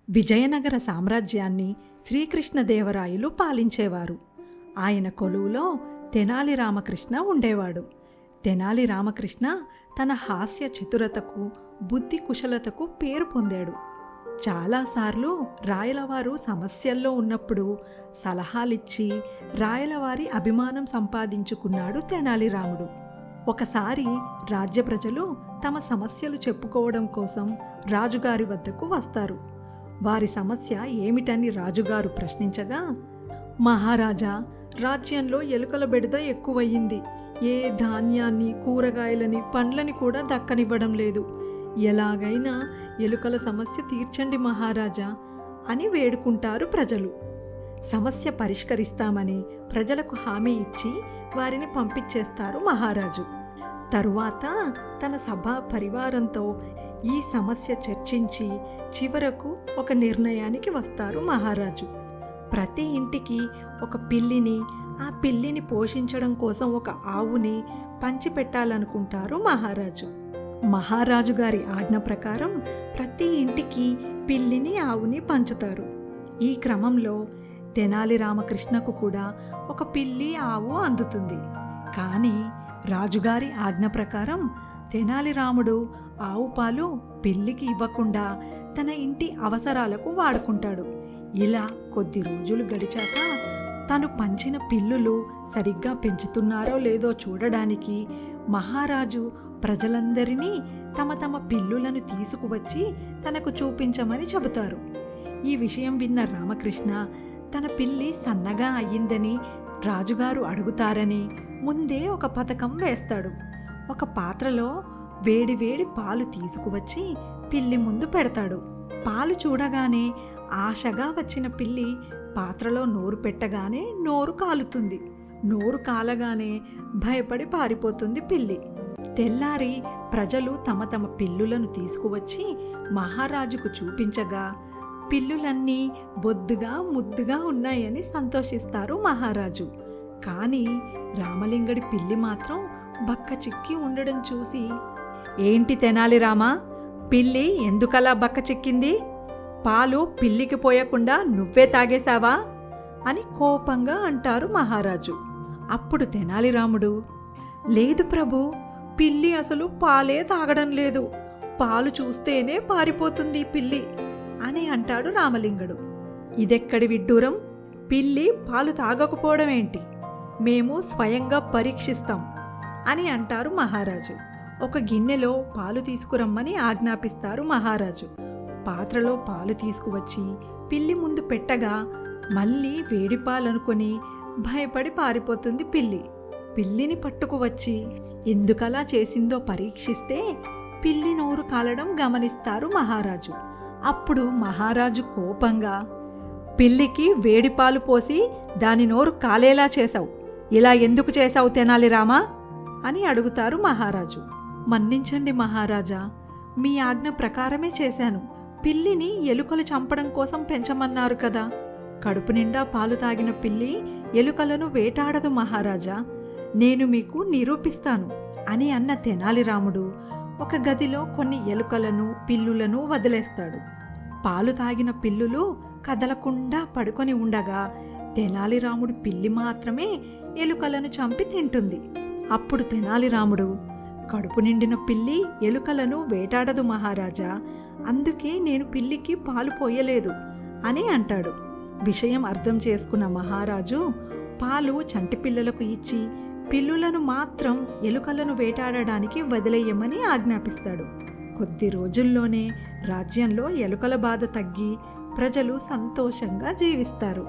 విజయనగర సామ్రాజ్యాన్ని శ్రీకృష్ణదేవరాయలు పాలించేవారు. ఆయన కొలువులో తెనాలి రామకృష్ణ ఉండేవాడు. తెనాలి రామకృష్ణ తన హాస్య చతురతకు, బుద్ధి కుశలతకు పేరు పొందాడు. చాలాసార్లు రాయలవారు సమస్యల్లో ఉన్నప్పుడు సలహాలిచ్చి రాయలవారి అభిమానం సంపాదించుకున్నాడు తెనాలి రాముడు. ఒకసారి రాజ్య ప్రజలు తమ సమస్యలు చెప్పుకోవడం కోసం రాజుగారి వద్దకు వస్తారు. వారి సమస్య ఏమిటని రాజుగారు ప్రశ్నించగా, మహారాజా, రాజ్యంలో ఎలుకల బెడద ఎక్కువయ్యింది. ఏ ధాన్యాన్ని, కూరగాయలని, పండ్లని కూడా దక్కనివ్వడం లేదు. ఎలాగైనా ఎలుకల సమస్య తీర్చండి మహారాజా అని వేడుకుంటారు ప్రజలు. సమస్య పరిష్కరిస్తామని ప్రజలకు హామీ ఇచ్చి వారిని పంపించేస్తారు మహారాజు. తరువాత తన సభా పరివారంతో ఈ సమస్య చర్చించి చివరకు ఒక నిర్ణయానికి వస్తారు మహారాజు. ప్రతి ఇంటికి ఒక పిల్లిని, ఆ పిల్లిని పోషించడం కోసం ఒక ఆవుని పంచిపెట్టాలనుకుంటారు మహారాజు. మహారాజు గారి ఆజ్ఞ ప్రకారం ప్రతి ఇంటికి పిల్లిని, ఆవుని పంచుతారు. ఈ క్రమంలో తెనాలి రామకృష్ణకు కూడా ఒక పిల్లి, ఆవు అందుతుంది. కానీ రాజుగారి ఆజ్ఞ ప్రకారం తెనాలి రాముడు ఆవు పాలు పిల్లికి ఇవ్వకుండా తన ఇంటి అవసరాలకు వాడుకుంటాడు. ఇలా కొద్ది రోజులు గడిచాక తను పంచిన పిల్లులు సరిగ్గా పెంచుతున్నారో లేదో చూడడానికి మహారాజు ప్రజలందరినీ తమ తమ పిల్లులను తీసుకువచ్చి తనకు చూపించమని చెబుతారు. ఈ విషయం విన్న రామకృష్ణ తన పిల్లి సన్నగా అయ్యిందని రాజుగారు అడుగుతారని ముందే ఒక పథకం వేస్తాడు. ఒక పాత్రలో వేడివేడి పాలు తీసుకువచ్చి పిల్లి ముందు పెడతాడు. పాలు చూడగానే ఆశగా వచ్చిన పిల్లి పాత్రలో నోరు పెట్టగానే నోరు కాలుతుంది. నోరు కాలగానే భయపడి పారిపోతుంది పిల్లి. తెల్లారి ప్రజలు తమ తమ పిల్లులను తీసుకువచ్చి మహారాజుకు చూపించగా పిల్లులన్నీ బొద్దుగా ముద్దుగా ఉన్నాయని సంతోషిస్తారు మహారాజు. కానీ రామలింగడి పిల్లి మాత్రం బక్క చిక్కి ఉండడం చూసి, ఏంటి తెనాలి రామా, పిల్లి ఎందుకలా బక్క చిక్కింది? పాలు పిల్లికి పోయకుండా నువ్వే తాగేశావా అని కోపంగా అంటారు మహారాజు. అప్పుడు తెనాలి రాముడు, లేదు ప్రభు, పిల్లి అసలు పాలే తాగడం లేదు. పాలు చూస్తేనే పారిపోతుంది పిల్లి అని అంటాడు రామలింగడు. ఇదెక్కడి విడ్డూరం? పిల్లి పాలు తాగకపోవడం ఏంటి? మేము స్వయంగా పరీక్షిస్తాం అని అంటారు మహారాజు. ఒక గిన్నెలో పాలు తీసుకురమ్మని ఆజ్ఞాపిస్తారు మహారాజు. పాత్రలో పాలు తీసుకువచ్చి పిల్లి ముందు పెట్టగా మళ్ళీ వేడి పాలనుకొని భయపడి పారిపోతుంది పిల్లి. పిల్లిని పట్టుకువచ్చి ఎందుకలా చేసిందో పరీక్షిస్తే పిల్లి నోరు కాలడం గమనిస్తారు మహారాజు. అప్పుడు మహారాజు కోపంగా, పిల్లికి వేడిపాలు పోసి దాని నోరు కాలేలా చేశావు, ఇలా ఎందుకు చేశావు తెనాలి రామా అని అడుగుతారు మహారాజు. మన్నించండి మహారాజా, మీ ఆజ్ఞ ప్రకారమే చేశాను. పిల్లిని ఎలుకలు చంపడం కోసం పెంచమన్నారు కదా. కడుపు నిండా పాలు తాగిన పిల్లి ఎలుకలను వేటాడదు మహారాజా, నేను మీకు నిరూపిస్తాను అని అన్న తెనాలి రాముడు ఒక గదిలో కొన్ని ఎలుకలను, పిల్లులను వదిలేస్తాడు. పాలు తాగిన పిల్లులు కదలకుండా పడుకొని ఉండగా తెనాలి రాముడు పిల్లి మాత్రమే ఎలుకలను చంపి తింటుంది. అప్పుడు తెనాలి రాముడు, కడుపు నిండిన పిల్లి ఎలుకలను వేటాడదు మహారాజా, అందుకే నేను పిల్లికి పాలు పోయలేదు అని అంటాడు. విషయం అర్థం చేసుకున్న మహారాజు పాలు చంటి పిల్లలకు ఇచ్చి పిల్లులను మాత్రం ఎలుకలను వేటాడడానికి వదిలేయమని ఆజ్ఞాపిస్తాడు. కొద్ది రోజుల్లోనే రాజ్యంలో ఎలుకల బాధ తగ్గి ప్రజలు సంతోషంగా జీవిస్తారు.